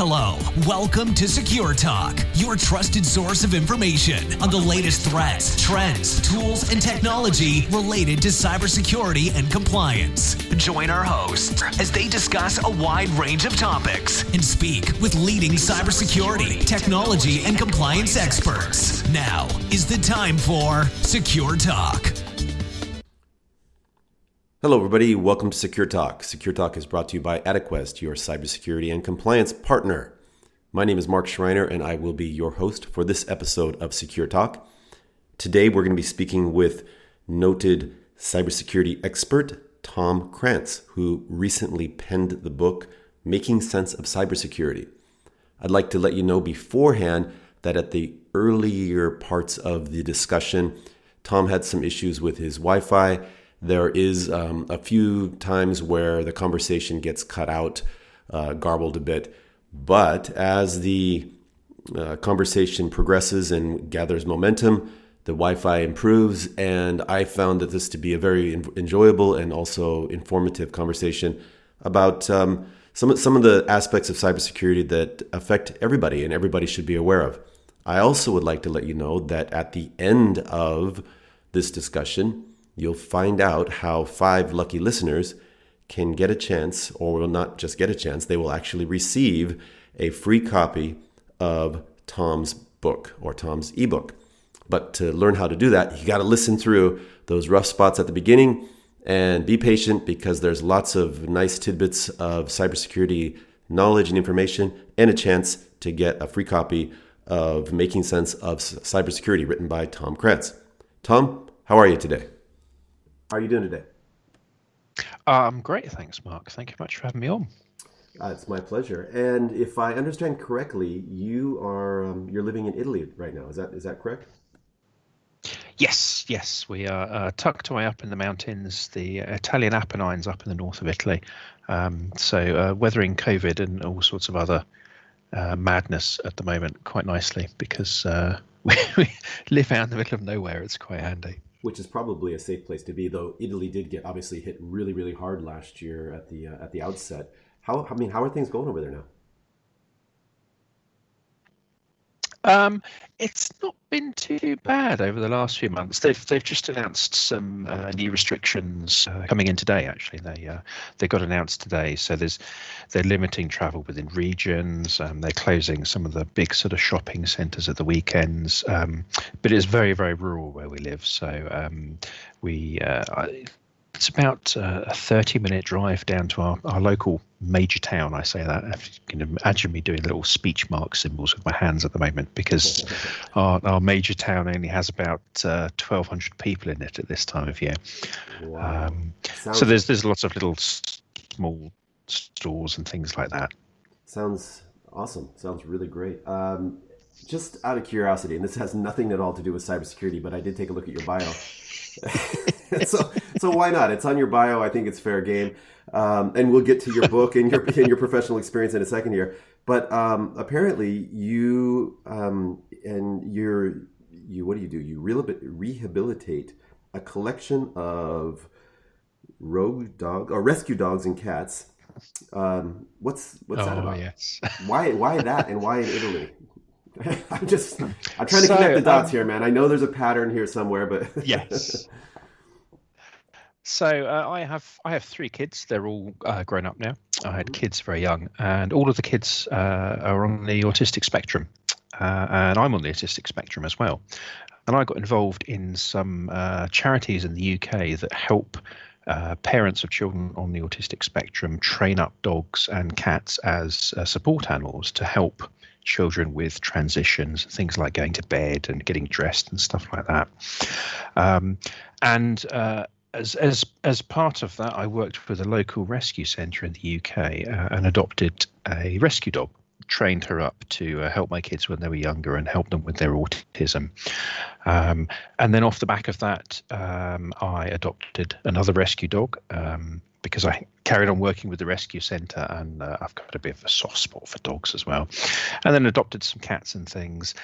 Hello, welcome to Secure Talk, your trusted source of information on the latest threats, trends, tools, and technology related to cybersecurity and compliance. Join our hosts as they discuss a wide range of topics and speak with leading cybersecurity, technology, and compliance experts. Now is the time for Secure Talk. Hello, everybody. Welcome to Secure Talk. Secure Talk is brought to you by AdeQuest, your cybersecurity and compliance partner. My name is Mark Schreiner, and I will be your host for this episode of Secure Talk. Today, we're going to be speaking with noted cybersecurity expert Tom Kranz, who recently penned the book Making Sense of Cybersecurity. I'd like to let you know beforehand that at the earlier parts of the discussion, Tom had some issues with his Wi-Fi. There is a few times where the conversation gets cut out, garbled a bit. But as the conversation progresses and gathers momentum, the Wi-Fi improves. And I found that this to be a very enjoyable and also informative conversation about some of the aspects of cybersecurity that affect everybody and everybody should be aware of. I also would like to let you know that at the end of this discussion, you'll find out how 5 lucky listeners can get a chance, or will not just get a chance, they will actually receive a free copy of Tom's book or Tom's ebook. But to learn how to do that, you got to listen through those rough spots at the beginning and be patient, because there's lots of nice tidbits of cybersecurity knowledge and information, and a chance to get a free copy of Making Sense of Cybersecurity written by Tom Kranz. Tom, how are you today? How are you doing today? I'm great, thanks, Mark. Thank you much for having me on. It's my pleasure. And if I understand correctly, you're living in Italy right now. Is that correct? Yes. We are tucked away up in the mountains, the Italian Apennines up in the north of Italy. So weathering COVID and all sorts of other madness at the moment quite nicely, because we live out in the middle of nowhere. It's quite handy. Which is probably a safe place to be, though Italy did get obviously hit really, really hard last year at the outset. How are things going over there now? It's not been too bad over the last few months. They've just announced some new restrictions coming in today. Actually, they got announced today. So they're limiting travel within regions. They're closing some of the big sort of shopping centres at the weekends. But it's very, very rural where we live. So it's about a 30-minute drive down to our local major town. I say that, if you can imagine me doing little speech mark symbols with my hands at the moment, because our major town only has about 1,200 people in it at this time of year. Wow. So there's lots of little small stores and things like that. Sounds awesome. Sounds really great. Just out of curiosity, and this has nothing at all to do with cybersecurity, but I did take a look at your bio. So why not? It's on your bio. I think it's fair game. And we'll get to your book and your professional experience in a second here. But apparently you what do? You rehabilitate a collection of rescue dogs and cats. What's that about? Yes. Why that, and why in Italy? I'm trying to connect the dots here, man. I know there's a pattern here somewhere, but yes. So I have 3 kids. They're all grown up now. I had kids very young, and all of the kids are on the autistic spectrum, and I'm on the autistic spectrum as well. And I got involved in some charities in the UK that help parents of children on the autistic spectrum train up dogs and cats as support animals to help children with transitions, things like going to bed and getting dressed and stuff like that. As part of that, I worked with a local rescue centre in the UK and adopted a rescue dog, trained her up to help my kids when they were younger and help them with their autism. And then off the back of that, I adopted another rescue dog because I carried on working with the rescue centre, and I've got a bit of a soft spot for dogs as well. And then adopted some cats and things.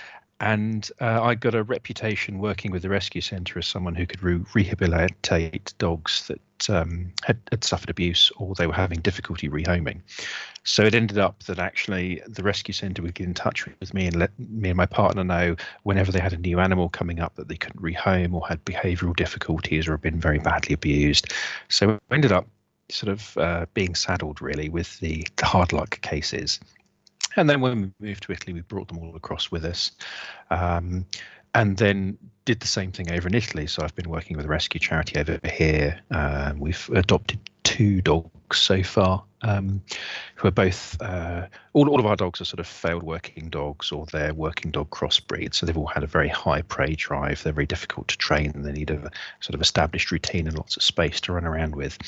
And I got a reputation working with the rescue centre as someone who could rehabilitate dogs that had suffered abuse or they were having difficulty rehoming. So it ended up that actually the rescue centre would get in touch with me and let me and my partner know whenever they had a new animal coming up that they couldn't rehome or had behavioural difficulties or had been very badly abused. So we ended up sort of being saddled really with the hard luck cases. And then when we moved to Italy, we brought them all across with us, and then did the same thing over in Italy. So I've been working with a rescue charity over here. We've adopted 2 dogs so far, who are both, all of our dogs are sort of failed working dogs or they're working dog crossbreeds. So they've all had a very high prey drive. They're very difficult to train and they need a sort of established routine and lots of space to run around with.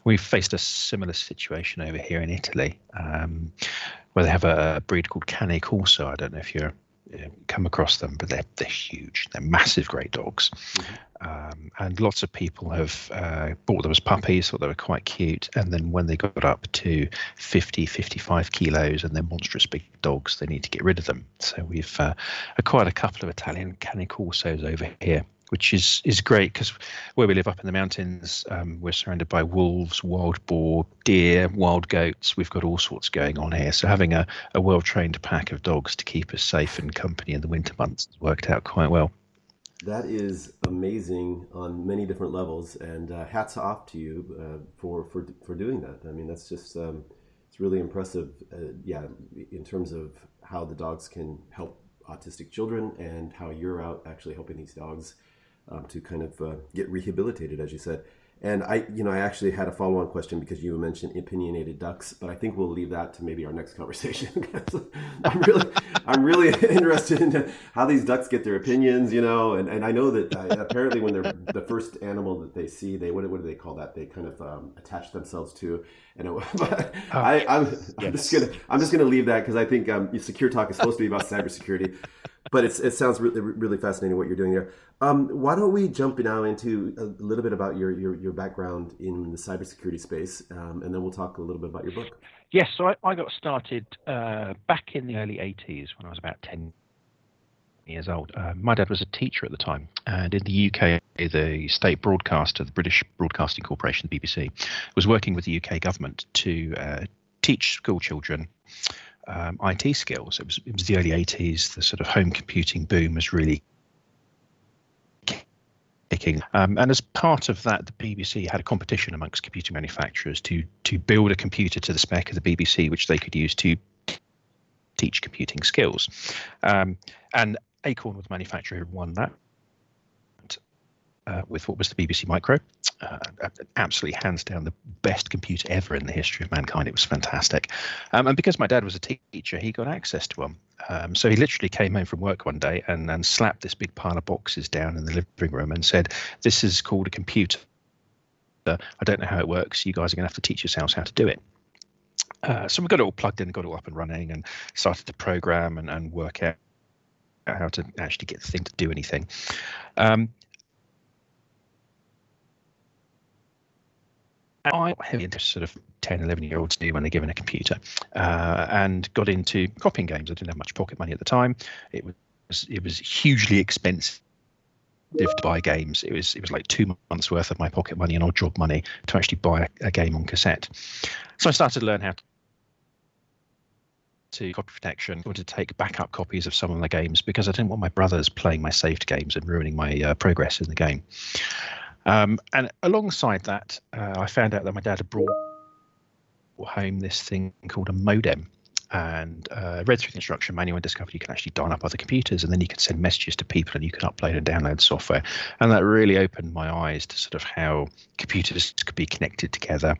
We've faced a similar situation over here in Italy, where they have a breed called Cane Corso. I don't know if you're come across them, but they're huge. They're massive, great dogs. And lots of people have bought them as puppies, thought they were quite cute. And then when they got up to 50, 55 kilos and they're monstrous big dogs, they need to get rid of them. So we've acquired a couple of Italian Cane Corsos over here, which is great because where we live up in the mountains, we're surrounded by wolves, wild boar, deer, wild goats. We've got all sorts going on here. So having a well-trained pack of dogs to keep us safe and company in the winter months has worked out quite well. That is amazing on many different levels, and hats off to you for doing that. I mean, that's just it's really impressive. In terms of how the dogs can help autistic children and how you're out actually helping these dogs to kind of get rehabilitated, as you said. And I actually had a follow-on question because you mentioned opinionated ducks, but I think we'll leave that to maybe our next conversation. I'm really interested in how these ducks get their opinions, and I know that apparently when they're the first animal that they see, what do they call that? They kind of attach themselves to. But I'm just gonna leave that because I think Secure Talk is supposed to be about cybersecurity. But it sounds really, really fascinating what you're doing there. Why don't we jump now into a little bit about your background in the cybersecurity space, and then we'll talk a little bit about your book. Yes, so I got started back in the early 80s when I was about 10 years old. My dad was a teacher at the time, and in the UK, the state broadcaster, the British Broadcasting Corporation, the BBC, was working with the UK government to teach school children IT skills. It was the early 80s. The sort of home computing boom was really kicking. And as part of that, the BBC had a competition amongst computer manufacturers to build a computer to the spec of the BBC, which they could use to teach computing skills. And Acorn was the manufacturer who won that. With what was the BBC Micro, absolutely hands down the best computer ever in the history of mankind. It was fantastic, and because my dad was a teacher, he got access to one. So he literally came home from work one day and slapped this big pile of boxes down in the living room and said, "This is called a computer. I don't know how it works. You guys are going to have to teach yourselves how to do it." So we got it all plugged in, got it all up and running, and started to program and work out how to actually get the thing to do anything. I have into sort of 10, 11-year-olds do when they're given a computer, and got into copying games. I didn't have much pocket money at the time. It was hugely expensive to buy games. It was like 2 months worth of my pocket money and odd job money to actually buy a game on cassette. So I started to learn how to copy protection. I wanted to take backup copies of some of the games because I didn't want my brothers playing my saved games and ruining my progress in the game. And alongside that, I found out that my dad had brought home this thing called a modem, and read through the instruction manual and discovered you can actually dial up other computers, and then you could send messages to people and you could upload and download software. And that really opened my eyes to sort of how computers could be connected together,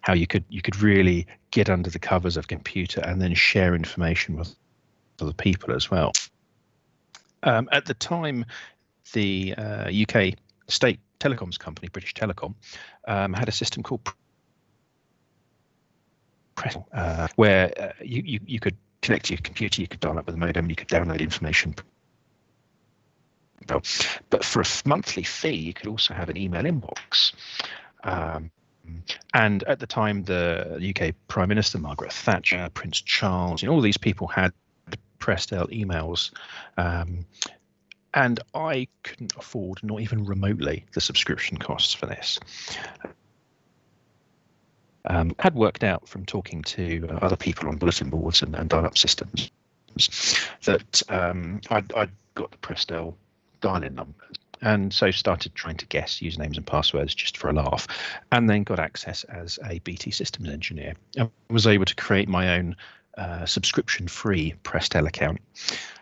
how you could really get under the covers of a computer and then share information with other people as well. At the time, the UK state telecoms company, British Telecom, had a system called where you could connect to your computer, you could dial up with a modem, you could download information. But for a monthly fee, you could also have an email inbox. And at the time, the UK Prime Minister, Margaret Thatcher, Prince Charles, all these people had Prestel emails. And I couldn't afford, not even remotely, the subscription costs for this. Had worked out from talking to other people on bulletin boards and dial-up systems that I'd got the Prestel dial-in numbers, and so started trying to guess usernames and passwords just for a laugh, and then got access as a BT systems engineer and was able to create my own subscription-free Prestel account.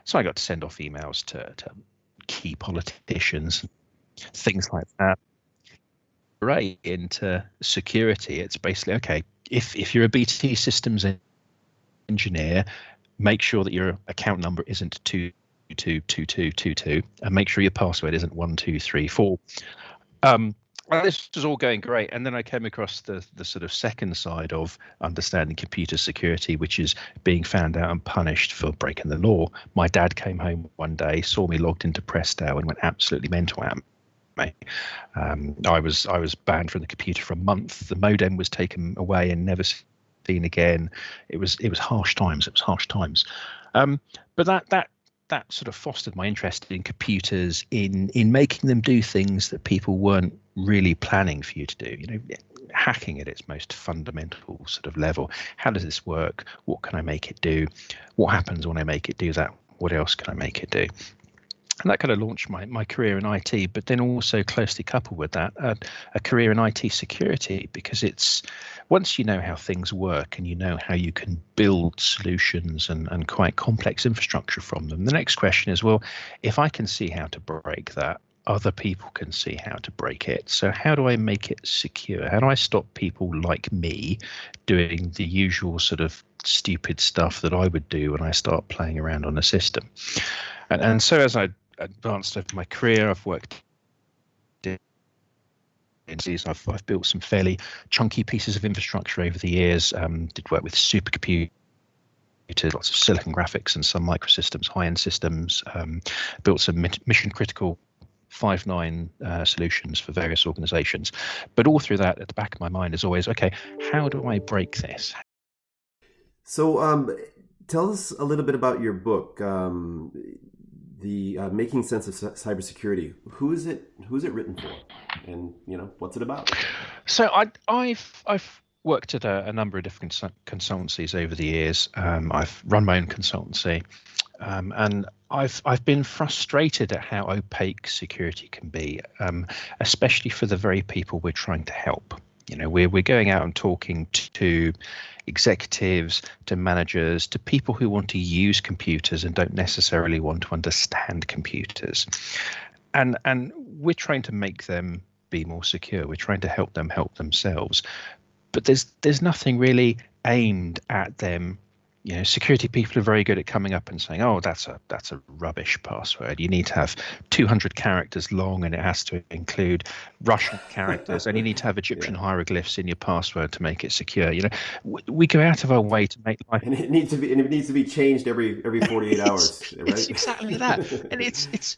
So I got to send off emails to key politicians, things like that. Right into security, it's basically, okay, if you're a BT systems engineer, make sure that your account number isn't 222222, and make sure your password isn't 1234. This was all going great, and then I came across the sort of second side of understanding computer security, which is being found out and punished for breaking the law. My dad came home one day, saw me logged into Prestel, and went absolutely mental at me. I was banned from the computer for a month. The modem was taken away and never seen again. It was harsh times. It was harsh times. But that sort of fostered my interest in computers, in making them do things that people weren't really planning for you to do. You know, hacking at its most fundamental sort of level. How does this work? What can I make it do? What happens when I make it do that? What else can I make it do? And that kind of launched my career in IT, but then also closely coupled with that, a career in IT security, because it's once you know how things work and you know how you can build solutions and quite complex infrastructure from them, the next question is, well, if I can see how to break that, other people can see how to break it. So how do I make it secure? How do I stop people like me doing the usual sort of stupid stuff that I would do when I start playing around on a system? And so as I advanced over my career, I've worked in I've built some fairly chunky pieces of infrastructure over the years. Did work with supercomputers, lots of silicon graphics and some microsystems, high-end systems. Built some mission critical 5.9 solutions for various organizations. But all through that, at the back of my mind is always, okay, how do I break this? So tell us a little bit about your book, the Making Sense of Cybersecurity. Who is it written for, and what's it about? So I've worked at a number of different consultancies over the years. I've run my own consultancy, and I've been frustrated at how opaque security can be, especially for the very people we're trying to help. We're going out and talking to executives, to managers, to people who want to use computers and don't necessarily want to understand computers. And we're trying to make them be more secure. We're trying to help them help themselves. But there's nothing really aimed at them. Security people are very good at coming up and saying, "Oh, that's a rubbish password. You need to have 200 characters long, and it has to include Russian characters, and you need to have Egyptian hieroglyphs in your password to make it secure." We go out of our way to make life, and it needs to be changed every 48 hours. Right? It's exactly that, and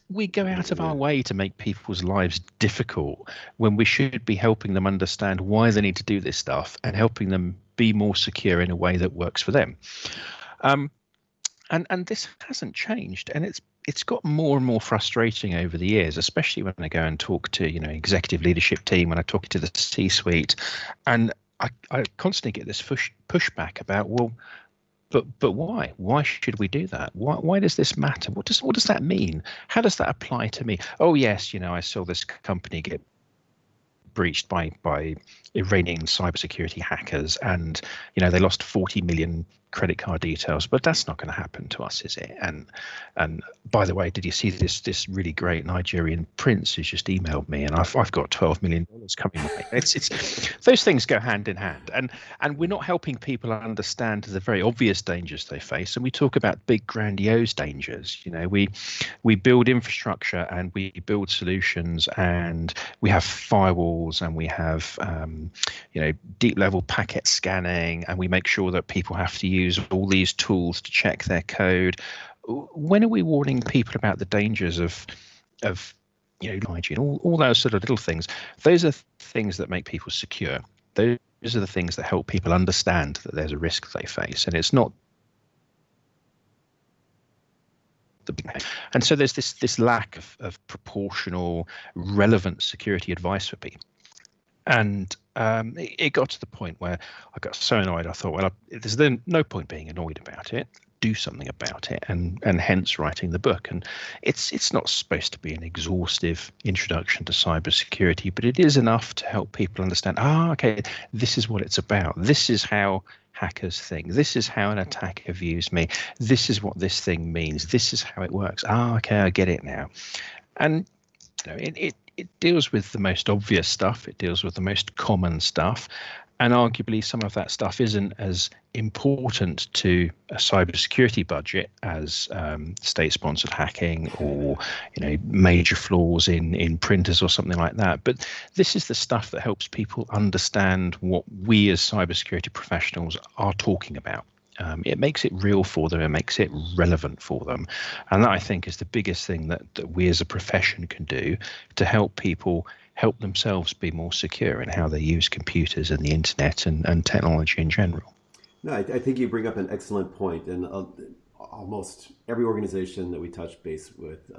we go out of our way to make people's lives difficult when we should be helping them understand why they need to do this stuff and helping them be more secure in a way that works for them. And this hasn't changed, and it's got more and more frustrating over the years, especially when I go and talk to executive leadership team, when I talk to the C-suite, and I constantly get this pushback about, well, but why? Why should we do that? Why does this matter? What does that mean? How does that apply to me? Oh yes, I saw this company get breached by Iranian cybersecurity hackers, and they lost 40 million credit card details, but that's not going to happen to us, is it? And by the way, did you see this really great Nigerian prince who's just emailed me, and I've got $12 million coming my way. It's those things go hand in hand, and we're not helping people understand the very obvious dangers they face. And we talk about big grandiose dangers. We build infrastructure and we build solutions, and we have firewalls, and we have deep level packet scanning, and we make sure that people have to use all these tools to check their code. When are we warning people about the dangers of hygiene, all those sort of little things? Those are things that make people secure. Those are the things that help people understand that there's a risk they face, and it's not And so there's this lack of proportional, relevant security advice for people. And it got to the point where I got so annoyed. I thought, well, there's then no point being annoyed about it. Do something about it, and hence writing the book. And it's not supposed to be an exhaustive introduction to cybersecurity, but it is enough to help people understand. Okay, this is what it's about. This is how hackers think. This is how an attacker views me. This is what this thing means. This is how it works. Okay, I get it now. And it deals with the most obvious stuff. It deals with the most common stuff. And arguably some of that stuff isn't as important to a cybersecurity budget as state-sponsored hacking or major flaws in printers or something like that. But this is the stuff that helps people understand what we as cybersecurity professionals are talking about. It makes it real for them. It makes it relevant for them. And that, I think, is the biggest thing that we as a profession can do to help people help themselves be more secure in how they use computers and the internet and technology in general. No, I think you bring up an excellent point. And almost every organization that we touch base with,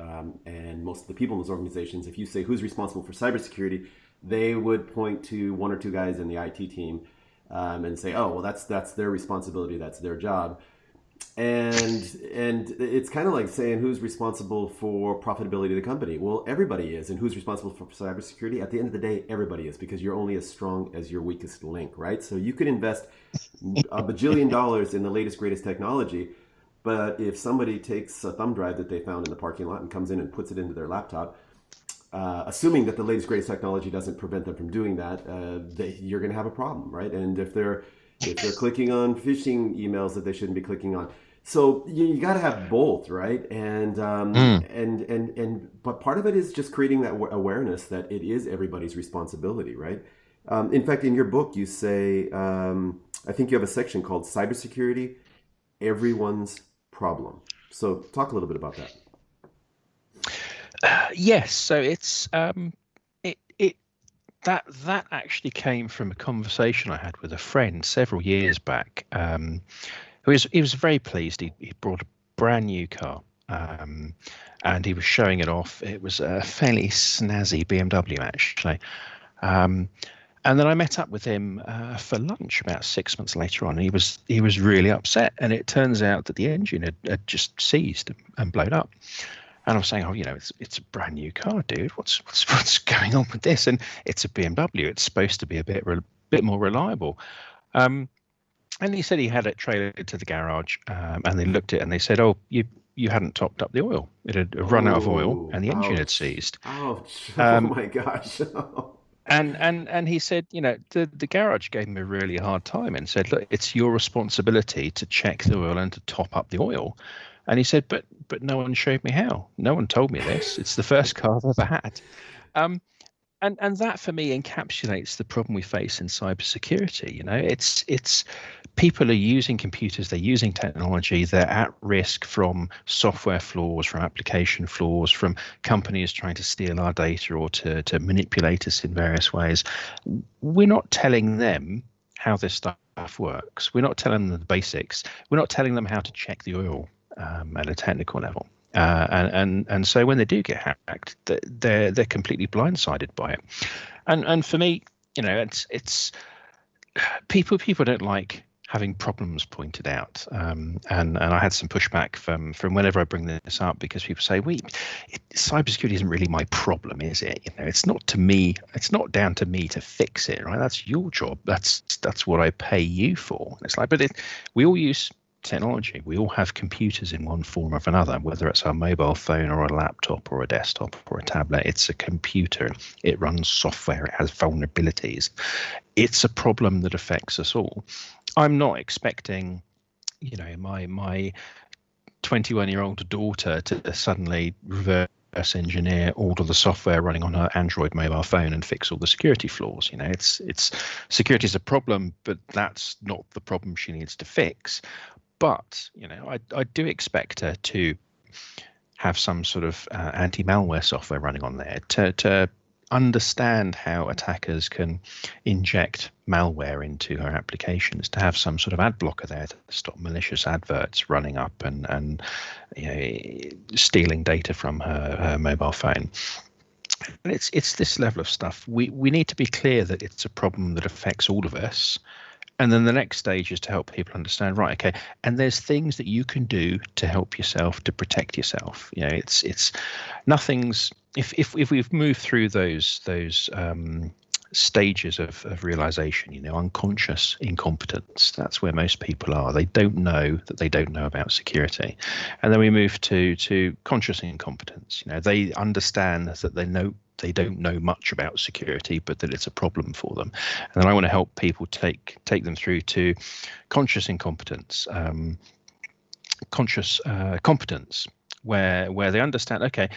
and most of the people in those organizations, if you say who's responsible for cybersecurity, they would point to one or two guys in the IT team and say, oh, well, that's their responsibility, that's their job. And it's kind of like saying who's responsible for profitability of the company. Well, everybody is. And who's responsible for cybersecurity? At the end of the day, everybody is, because you're only as strong as your weakest link, right? So you could invest a bajillion dollars in the latest, greatest technology, but if somebody takes a thumb drive that they found in the parking lot and comes in and puts it into their laptop, assuming that the latest, greatest technology doesn't prevent them from doing that, you're going to have a problem, right? And if they're clicking on phishing emails that they shouldn't be clicking on. So you got to have both, right? And but part of it is just creating that awareness that it is everybody's responsibility, right? In fact, in your book, you say, I think you have a section called Cybersecurity, Everyone's Problem. So talk a little bit about that. Yes. So it's that actually came from a conversation I had with a friend several years back. He was very pleased. He brought a brand new car, and he was showing it off. It was a fairly snazzy BMW, actually. And then I met up with him for lunch about 6 months later on. And he was really upset. And it turns out that the engine had just seized and blown up. And I was saying, it's a brand new car, dude. What's going on with this? And it's a BMW. It's supposed to be a bit more reliable. And he said he had it trailered to the garage, and they looked at it and they said, "Oh, you hadn't topped up the oil. It had run out of oil, and the engine had seized." Ouch! Oh my gosh! And he said, the garage gave him a really hard time and said, "Look, it's your responsibility to check the oil and to top up the oil." And he said, but no one showed me how. No one told me this. It's the first car I've ever had. And that for me encapsulates the problem we face in cybersecurity. It's people are using computers, they're using technology, they're at risk from software flaws, from application flaws, from companies trying to steal our data or to manipulate us in various ways. We're not telling them how this stuff works. We're not telling them the basics. We're not telling them how to check the oil at a technical level. And so when they do get hacked, they're completely blindsided by it. And for me, it's people don't like having problems pointed out. And I had some pushback from whenever I bring this up, because people say, cybersecurity isn't really my problem, is it? It's not to me. It's not down to me to fix it, right? That's your job. That's what I pay you for. And it's like, but we all use technology. We all have computers in one form or another, whether it's our mobile phone or a laptop or a desktop or a tablet. It's a computer. It runs software. It has vulnerabilities. It's a problem that affects us all. I'm not expecting, my 21-year-old daughter to suddenly reverse engineer all of the software running on her Android mobile phone and fix all the security flaws. It's security is a problem, but that's not the problem she needs to fix. But I do expect her to have some sort of anti-malware software running on there to understand how attackers can inject malware into her applications, to have some sort of ad blocker there to stop malicious adverts running up and stealing data from her mobile phone. And it's this level of stuff. We need to be clear that it's a problem that affects all of us. And then the next stage is to help people understand, right, okay, and there's things that you can do to help yourself, to protect yourself. It's nothing's, if we've moved through those stages of realization, unconscious incompetence, that's where most people are. They don't know that they don't know about security. And then we move to conscious incompetence. They understand that they don't know much about security, but that it's a problem for them. And then I want to help people take them through to conscious incompetence, conscious competence, where they understand, okay,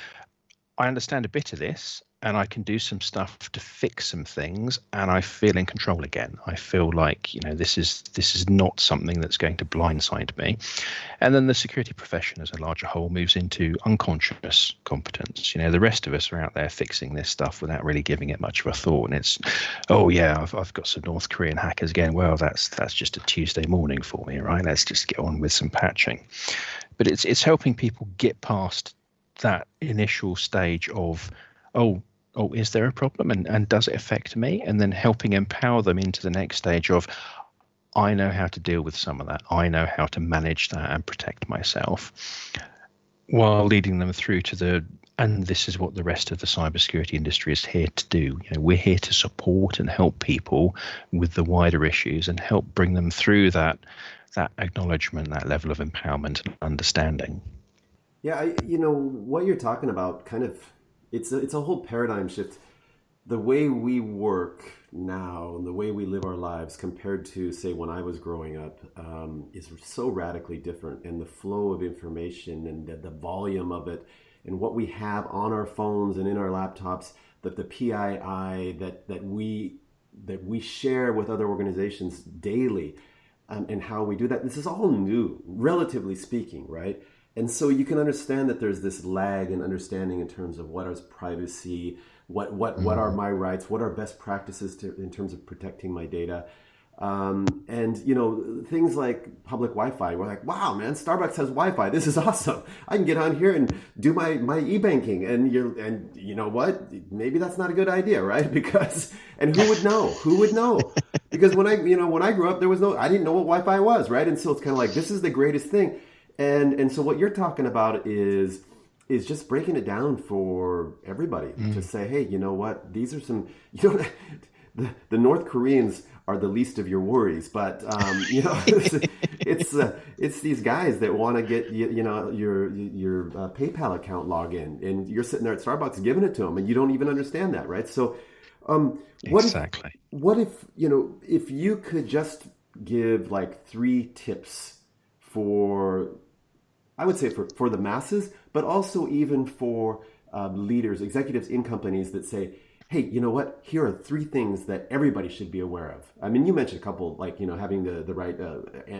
I understand a bit of this, and I can do some stuff to fix some things, and I feel in control again. I feel like, this is not something that's going to blindside me. And then the security profession as a larger whole moves into unconscious competence. The rest of us are out there fixing this stuff without really giving it much of a thought. And it's, oh yeah, I've got some North Korean hackers again. Well, that's just a Tuesday morning for me, right? Let's just get on with some patching. But it's helping people get past that initial stage of, oh, is there a problem, and does it affect me? And then helping empower them into the next stage of, I know how to deal with some of that. I know how to manage that and protect myself, while leading them through to and this is what the rest of the cybersecurity industry is here to do. We're here to support and help people with the wider issues and help bring them through that acknowledgement, that level of empowerment and understanding. Yeah, what you're talking about, kind of, it's a whole paradigm shift. The way we work now and the way we live our lives compared to, say, when I was growing up, is so radically different. And the flow of information and the volume of it and what we have on our phones and in our laptops, that the PII that we share with other organizations daily, and how we do that. This is all new, relatively speaking, right? And so you can understand that there's this lag in understanding in terms of what is privacy, what are my rights, what are best practices in terms of protecting my data. And things like public Wi-Fi, we're like, wow, man, Starbucks has Wi-Fi. This is awesome. I can get on here and do my e-banking. And you know what? Maybe that's not a good idea, right? Because, and who would know? Because when I grew up, I didn't know what Wi-Fi was, right? And so it's kind of like, this is the greatest thing. And so what you're talking about is just breaking it down for everybody to say, hey, you know what? These are some, the North Koreans are the least of your worries, but it's these guys that want to get your PayPal account login, and you're sitting there at Starbucks giving it to them, and you don't even understand that, right? So, Exactly. What if you could just give like 3 tips for, I would say for the masses, but also even for leaders, executives in companies that say, hey, you know what? Here are 3 things that everybody should be aware of. I mean, you mentioned a couple, like, having the right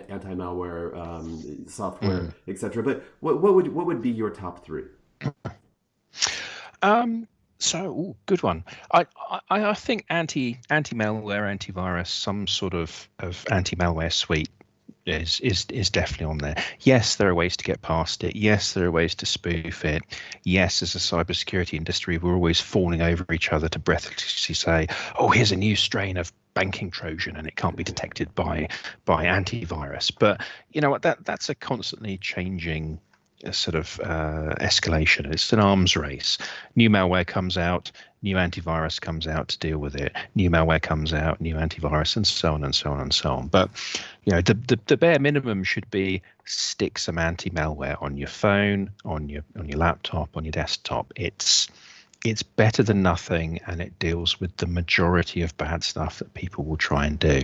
anti-malware software, etc. But what would be your top 3? Good one. I think anti-malware, antivirus, some sort of anti-malware suite is definitely on there. Yes, there are ways to get past it. Yes, there are ways to spoof it. Yes, as a cybersecurity industry, we're always falling over each other to breathlessly say, oh, here's a new strain of banking Trojan and it can't be detected by antivirus. But you know what, that's a constantly changing sort of escalation. It's an arms race. New malware comes out, new antivirus comes out to deal with it. New malware comes out, new antivirus, and so on and so on and so on. But the bare minimum should be stick some anti-malware on your phone, on your laptop, on your desktop. It's better than nothing, and it deals with the majority of bad stuff that people will try and do.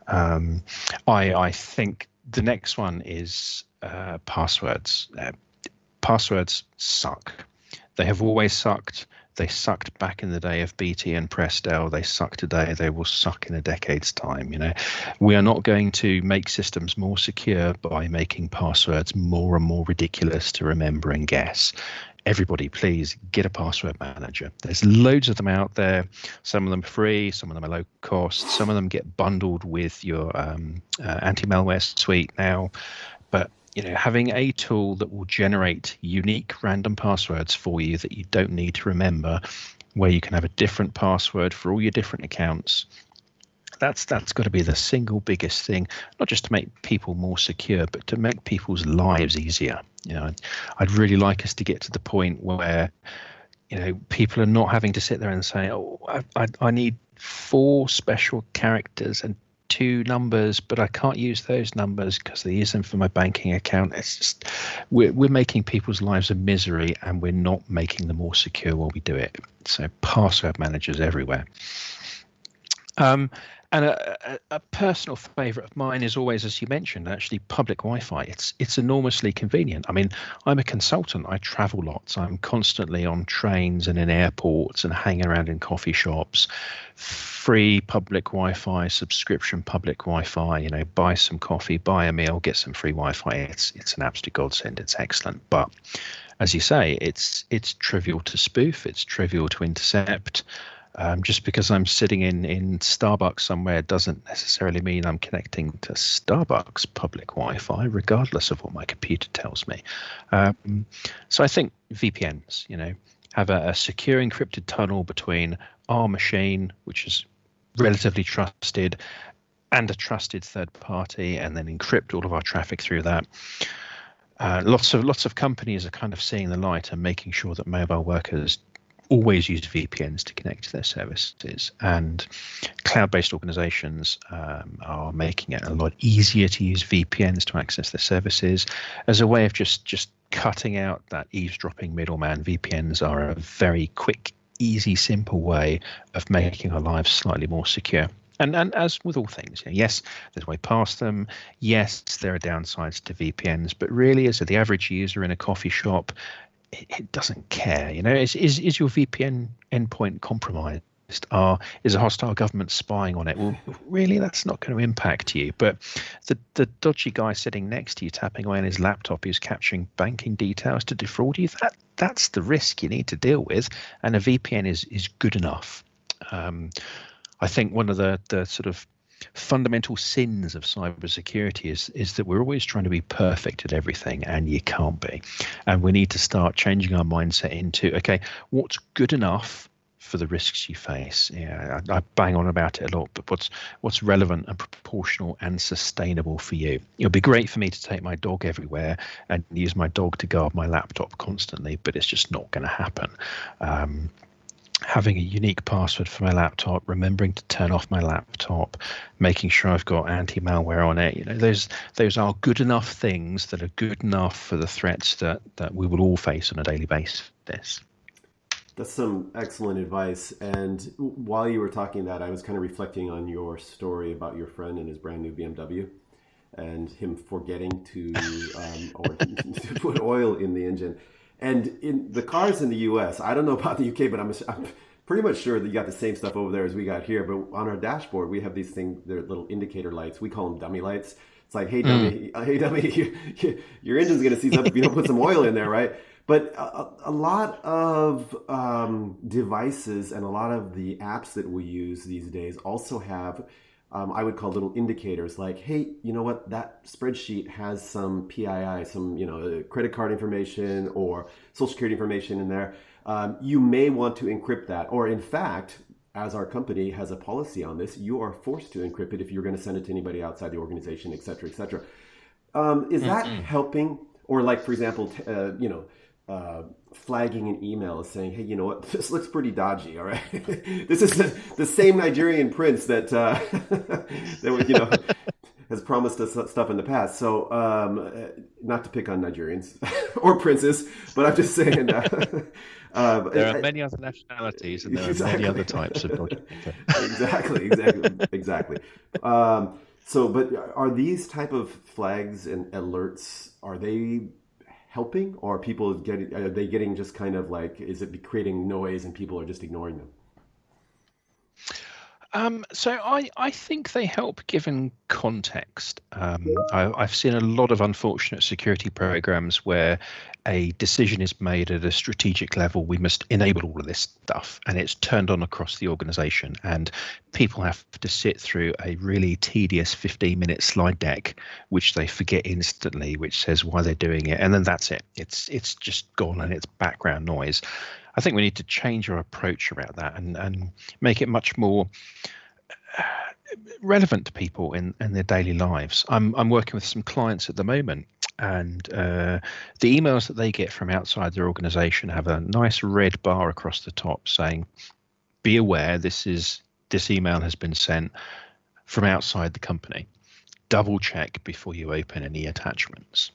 I think the next one is passwords. Passwords suck. They have always sucked. They sucked back in the day of BT and Prestel. They suck today. They will suck in a decade's time. We are not going to make systems more secure by making passwords more and more ridiculous to remember and guess. everybody, please get a password manager. There's loads of them out there. Some of them free, some of them are low cost, some of them get bundled with your anti-malware suite now. But having a tool that will generate unique random passwords for you that you don't need to remember, where you can have a different password for all your different accounts, that's got to be the single biggest thing, not just to make people more secure, but to make people's lives easier. I'd really like us to get to the point where people are not having to sit there and say, oh, I need 4 special characters and 2 numbers, but I can't use those numbers because they use them for my banking account. It's just we're making people's lives a misery, and we're not making them more secure while we do it. So password managers everywhere. And a personal favorite of mine is always, as you mentioned, actually public Wi-Fi. It's enormously convenient. I mean, I'm a consultant. I travel lots. I'm constantly on trains and in airports and hanging around in coffee shops. Free public Wi-Fi, subscription public Wi-Fi. Buy some coffee, buy a meal, get some free Wi-Fi. It's an absolute godsend. It's excellent. But as you say, it's trivial to spoof. It's trivial to intercept. Just because I'm sitting in Starbucks somewhere doesn't necessarily mean I'm connecting to Starbucks public Wi-Fi, regardless of what my computer tells me. So I think VPNs, have a secure encrypted tunnel between our machine, which is relatively trusted, and a trusted third party, and then encrypt all of our traffic through that. Lots of companies are kind of seeing the light and making sure that mobile workers always use VPNs to connect to their services, and cloud-based organizations are making it a lot easier to use VPNs to access their services as a way of just cutting out that eavesdropping middleman. VPNs are a very quick, easy, simple way of making our lives slightly more secure. And as with all things, yes, there's a way past them. Yes, there are downsides to VPNs, but really, as the average user in a coffee shop, it doesn't care. Is your VPN endpoint compromised? Is a hostile government spying on it? Well, really, that's not going to impact you. But the dodgy guy sitting next to you, tapping away on his laptop, who's capturing banking details to defraud you, that's the risk you need to deal with. And a VPN is good enough. I think one of the sort of fundamental sins of cybersecurity is that we're always trying to be perfect at everything, and you can't be. And we need to start changing our mindset into, okay, what's good enough for the risks you face? I bang on about it a lot, but what's relevant and proportional and sustainable for you? It'll be great for me to take my dog everywhere and use my dog to guard my laptop constantly, but it's just not going to happen. Having a unique password for my laptop, remembering to turn off my laptop, making sure I've got anti-malware on it. Those are good enough things that are good enough for the threats that we will all face on a daily basis. That's some excellent advice. And while you were talking that, I was kind of reflecting on your story about your friend and his brand new BMW and him forgetting to to put oil in the engine. And in the cars in the U.S., I don't know about the UK, but I'm pretty much sure that you got the same stuff over there as we got here. But on our dashboard, we have these things, they're little indicator lights. We call them dummy lights. It's like, hey, dummy, your engine's going to seize up if you don't put some oil in there, right? But a lot of devices and a lot of the apps that we use these days also have I would call little indicators like, hey, you know what, that spreadsheet has some PII, some, credit card information or social security information in there. You may want to encrypt that. Or in fact, as our company has a policy on this, you are forced to encrypt it if you're going to send it to anybody outside the organization, et cetera, et cetera. Is that helping? Or like, for example, flagging an email saying, hey, you know what, this looks pretty dodgy, all right? This is the same Nigerian prince that has promised us stuff in the past. So not to pick on Nigerians or princes, but I'm just saying. There are many other nationalities and there are many other types of dodgy. Exactly. But are these type of flags and alerts, are they helping, or are they getting just kind of like, is it creating noise and people are just ignoring them? So I think they help given context. I've seen a lot of unfortunate security programs where a decision is made at a strategic level. We must enable all of this stuff, and it's turned on across the organization, and people have to sit through a really tedious 15-minute slide deck, which they forget instantly, which says why they're doing it, and then that's it. It's just gone, and it's background noise. I think we need to change our approach around that and make it much more relevant to people in their daily lives. I'm working with some clients at the moment, and the emails that they get from outside their organization have a nice red bar across the top saying, be aware this email has been sent from outside the company. Double check before you open any attachments.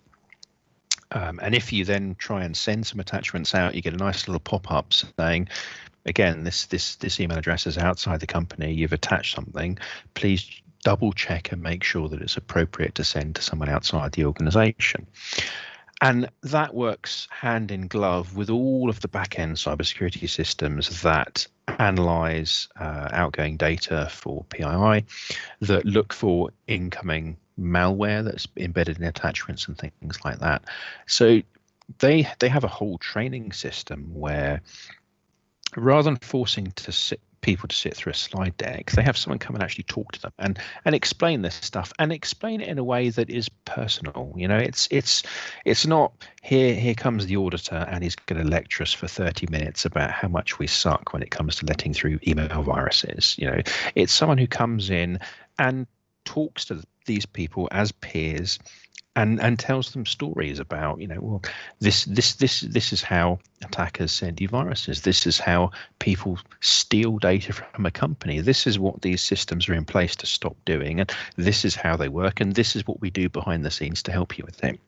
And if you then try and send some attachments out, you get a nice little pop-up saying, again, this email address is outside the company. You've attached something. Please double check and make sure that it's appropriate to send to someone outside the organization. And that works hand in glove with all of the back-end cybersecurity systems that analyze outgoing data for PII, that look for incoming malware that's embedded in attachments and things like that. So they have a whole training system where, rather than forcing people to sit through a slide deck, they have someone come and actually talk to them and explain this stuff, and explain it in a way that is personal. It's not here comes the auditor and he's going to lecture us for 30 minutes about how much we suck when it comes to letting through email viruses. It's someone who comes in and talks to these people as peers and tells them stories about, well, this is how attackers send you viruses. This is how people steal data from a company. This is what these systems are in place to stop doing, and this is how they work, and this is what we do behind the scenes to help you with it.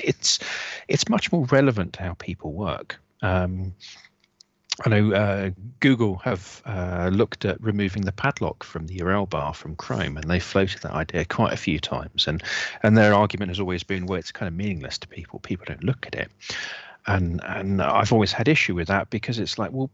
It's much more relevant to how people work. I know Google have looked at removing the padlock from the URL bar from Chrome, and they floated that idea quite a few times. And their argument has always been, well, it's kind of meaningless to people. People don't look at it. And I've always had issue with that, because it's like, well,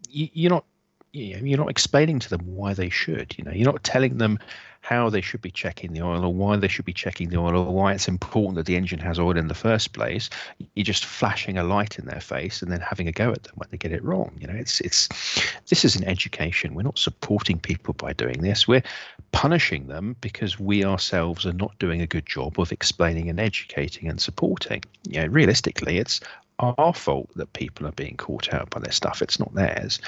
you're not explaining to them why they should. You're not telling them how they should be checking the oil, or why they should be checking the oil, or why it's important that the engine has oil in the first place. You're just flashing a light in their face and then having a go at them when they get it wrong. This is an education. We're not supporting people by doing this. We're punishing them because we ourselves are not doing a good job of explaining and educating and supporting. Realistically, it's our fault that people are being caught out by this stuff. It's not theirs.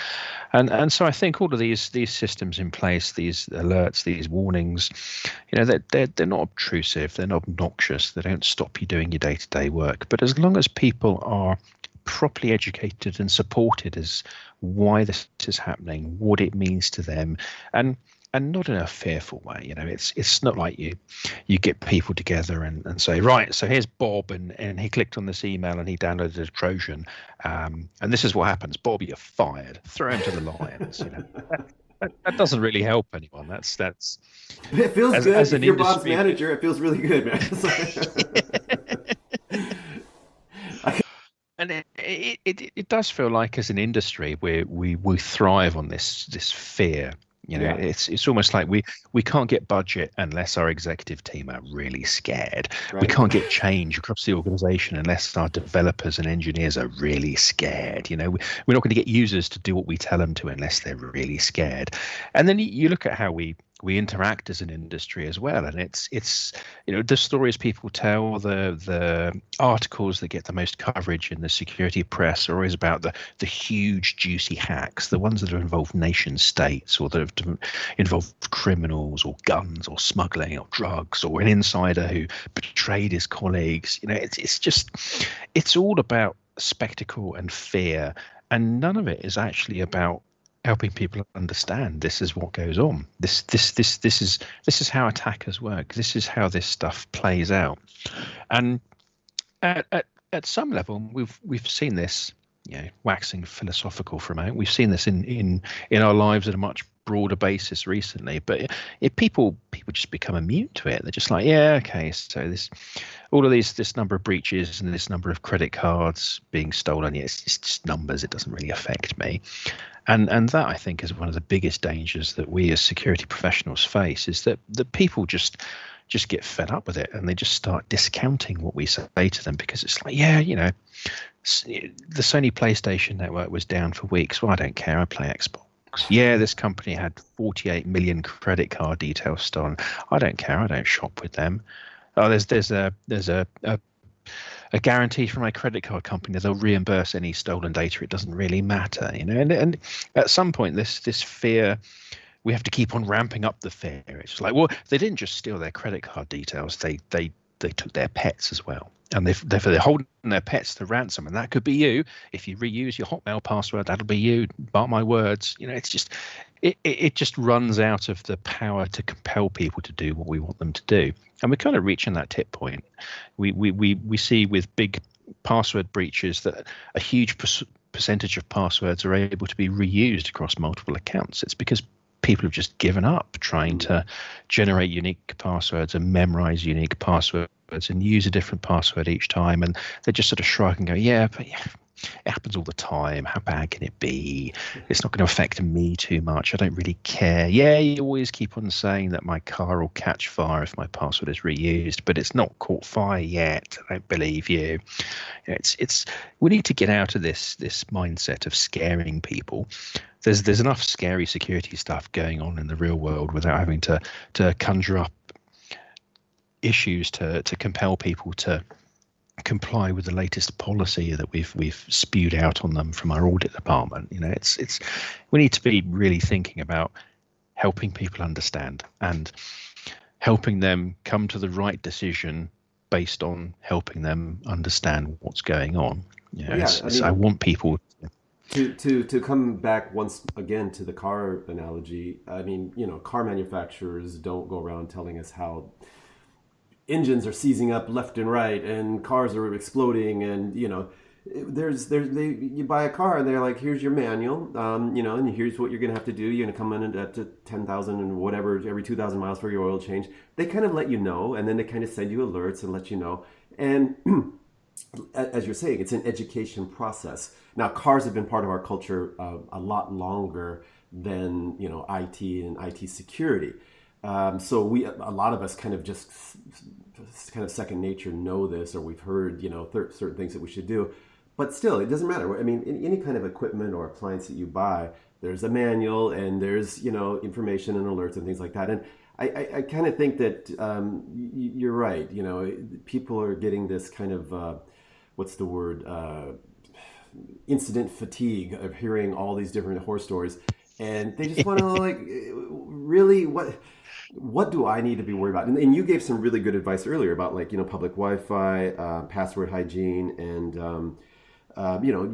And so I think all of these systems in place, these alerts, these warnings, they're not obtrusive, they're not obnoxious, they don't stop you doing your day-to-day work. But as long as people are properly educated and supported as why this is happening, what it means to them, and not in a fearful way. It's not like you get people together and say, right, so here's Bob, and he clicked on this email and he downloaded a Trojan, and this is what happens. Bob, you're fired. Throw him to the lions. That doesn't really help anyone. That's it feels good. As if you're Bob's manager, it feels really good, man. And it does feel like, as an industry, we thrive on this fear. It's almost like we can't get budget unless our executive team are really scared. Right. We can't get change across the organization unless our developers and engineers are really scared. We're not going to get users to do what we tell them to unless they're really scared. And then you look at how we interact as an industry as well, and it's the stories people tell, the articles that get the most coverage in the security press are always about the huge juicy hacks, the ones that have involved nation states, or that have involved criminals or guns or smuggling or drugs, or an insider who betrayed his colleagues. It's all about spectacle and fear, and none of it is actually about helping people understand this is what goes on. This is how attackers work. This is how this stuff plays out. And at some level, we've seen this, waxing philosophical for a moment. We've seen this in our lives at a much broader basis recently. But if people just become immune to it, they're just like, yeah, okay, so this number of breaches and this number of credit cards being stolen, it's just numbers. It doesn't really affect me. And that, I think, is one of the biggest dangers that we as security professionals face, is that the people just get fed up with it, and they just start discounting what we say to them, because it's like, yeah, the Sony PlayStation network was down for weeks. Well, I don't care. I play Xbox. Yeah, this company had 48 million credit card details stolen. I don't care. I don't shop with them. Oh, there's a guarantee from my credit card company that they'll reimburse any stolen data. It doesn't really matter, And at some point, this fear, we have to keep on ramping up the fear. It's like, well, they didn't just steal their credit card details. They took their pets as well, and they're holding their pets to ransom. And that could be you. If you reuse your Hotmail password, that'll be you. Mark my words. It's just it just runs out of the power to compel people to do what we want them to do. And we're kind of reaching that tip point. We see with big password breaches that a huge percentage of passwords are able to be reused across multiple accounts. It's because people have just given up trying to generate unique passwords and memorize unique passwords and use a different password each time. And they just sort of shrug and go, yeah, but yeah, it happens all the time. How bad can it be? It's not going to affect me too much. I don't really care. Yeah, you always keep on saying that my car will catch fire if my password is reused, but it's not caught fire yet. I don't believe you. We need to get out of this mindset of scaring people. There's enough scary security stuff going on in the real world without having to conjure up issues to compel people to comply with the latest policy that we've spewed out on them from our audit department. We need to be really thinking about helping people understand and helping them come to the right decision based on helping them understand what's going on. I want people to come back once again to the car analogy. I mean, car manufacturers don't go around telling us how engines are seizing up left and right and cars are exploding, and you buy a car and they're like, here's your manual, and here's what you're gonna have to do. You're gonna come in at 10,000 and whatever every 2,000 miles for your oil change. They kind of let you know, and then they kind of send you alerts and let you know. And as you're saying, it's an education process. Now, cars have been part of our culture a lot longer than IT and IT security. So a lot of us kind of just kind of second nature know this, or we've heard, certain things that we should do, but still, it doesn't matter. I mean, in any kind of equipment or appliance that you buy, there's a manual and there's, information and alerts and things like that. And I kind of think that you're right. People are getting this kind of, what's the word? Incident fatigue of hearing all these different horror stories. And they just want to really, what do I need to be worried about? And you gave some really good advice earlier about public Wi-Fi, password hygiene, and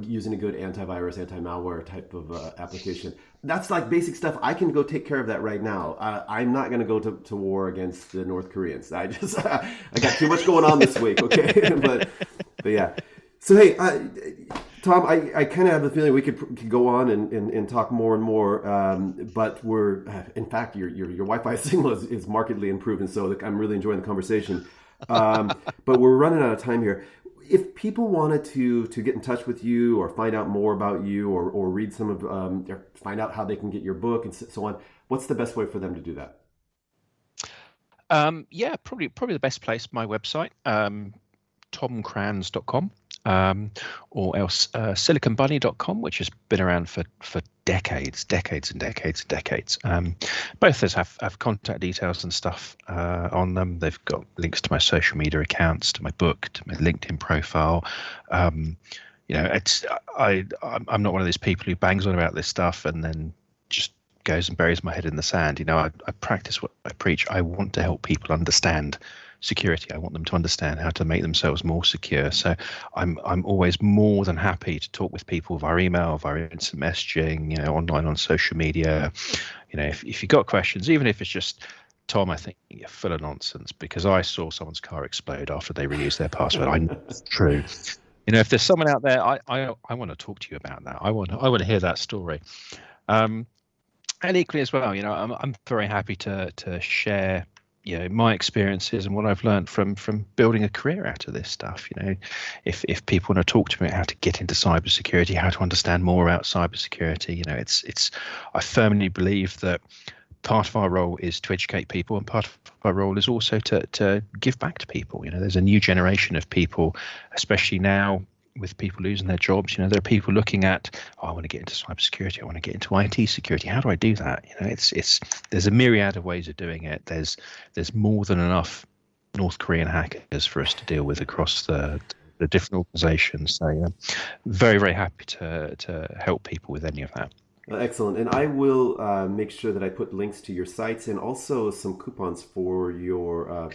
using a good antivirus, anti-malware type of application. That's like basic stuff. I can go take care of that right now. I'm not going to go to war against the North Koreans. I got too much going on this week. Okay, but yeah. So hey, Tom, I kind of have the feeling we could go on and talk more and more, but we're in fact your Wi-Fi signal is markedly improved, and so I'm really enjoying the conversation. But we're running out of time here. If people wanted to get in touch with you or find out more about you or read some of or find out how they can get your book and so on, what's the best way for them to do that? Probably the best place, my website, tomkranz.com. Or else siliconbunny.com, which has been around for decades and decades. Both those have contact details and stuff on them. They've got links to my social media accounts, to my book, to my LinkedIn profile. I'm not one of those people who bangs on about this stuff and then just goes and buries my head in the sand. I practice what I preach. I want to help people understand security. I want them to understand how to make themselves more secure. So I'm always more than happy to talk with people via email, via instant messaging, online on social media. If you've got questions, even if it's just, Tom, I think you're full of nonsense because I saw someone's car explode after they reused their password. I know it's true. If there's someone out there, I want to talk to you about that. I want to hear that story. And equally as well, I'm very happy to share my experiences and what I've learned from building a career out of this stuff. If people want to talk to me about how to get into cybersecurity, how to understand more about cybersecurity, it's I firmly believe that part of our role is to educate people, and part of our role is also to give back to people. There's a new generation of people, especially now with people losing their jobs. There are people looking at, I want to get into cybersecurity, I want to get into IT security. How do I do that? There's a myriad of ways of doing it. There's more than enough North Korean hackers for us to deal with across the different organizations. So very, very happy to help people with any of that. Excellent. And I will make sure that I put links to your sites and also some coupons for your,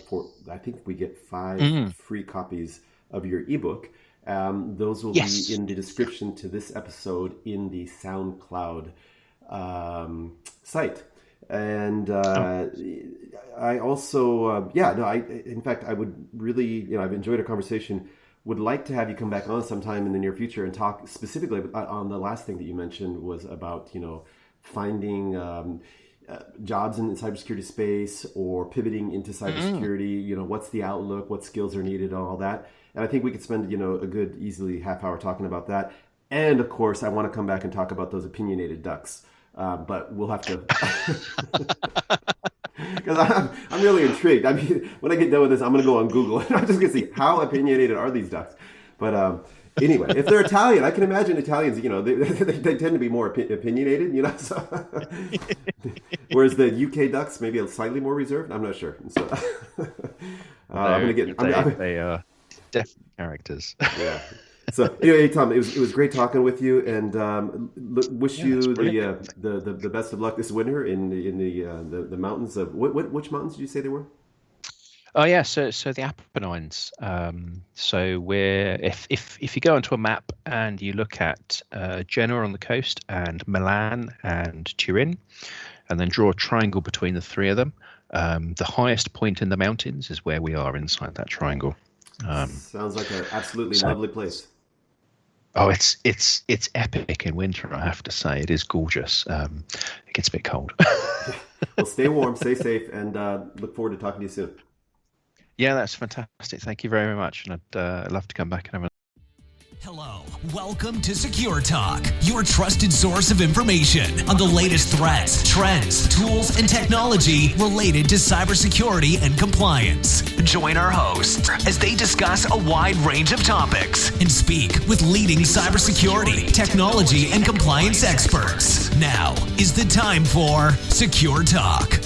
I think we get 5 free copies of your ebook. Those will be in the description to this episode in the SoundCloud site. And I also, in fact, I would really, I've enjoyed our conversation. Would like to have you come back on sometime in the near future and talk specifically on the last thing that you mentioned was about, finding jobs in the cybersecurity space or pivoting into cybersecurity. What's the outlook, what skills are needed, and all that. And I think we could spend, a good, easily half hour talking about that. And of course, I want to come back and talk about those opinionated ducks. But we'll have to, because I'm really intrigued. I mean, when I get done with this, I'm going to go on Google and I'm just going to see how opinionated are these ducks. But anyway, if they're Italian, I can imagine Italians, they tend to be more opinionated, so. Whereas the UK ducks, maybe slightly more reserved. I'm not sure. So, I'm going to get. They are definite characters. Yeah. So anyway, Tom, it was great talking with you, and wish you the best of luck this winter in the mountains of which mountains did you say they were? Oh yeah, so the Apennines. So we're if you go onto a map and you look at Genoa on the coast and Milan and Turin, and then draw a triangle between the three of them, the highest point in the mountains is where we are inside that triangle. Sounds like an absolutely lovely place. Oh, it's epic in winter, I have to say. It is gorgeous. It gets a bit cold. Well, stay warm, stay safe, and look forward to talking to you soon. Yeah, that's fantastic. Thank you very much, and I'd love to come back and have a Hello, welcome to Secure Talk, your trusted source of information on the latest threats, trends, tools, and technology related to cybersecurity and compliance. Join our hosts as they discuss a wide range of topics and speak with leading cybersecurity, technology, and compliance experts. Now is the time for Secure Talk.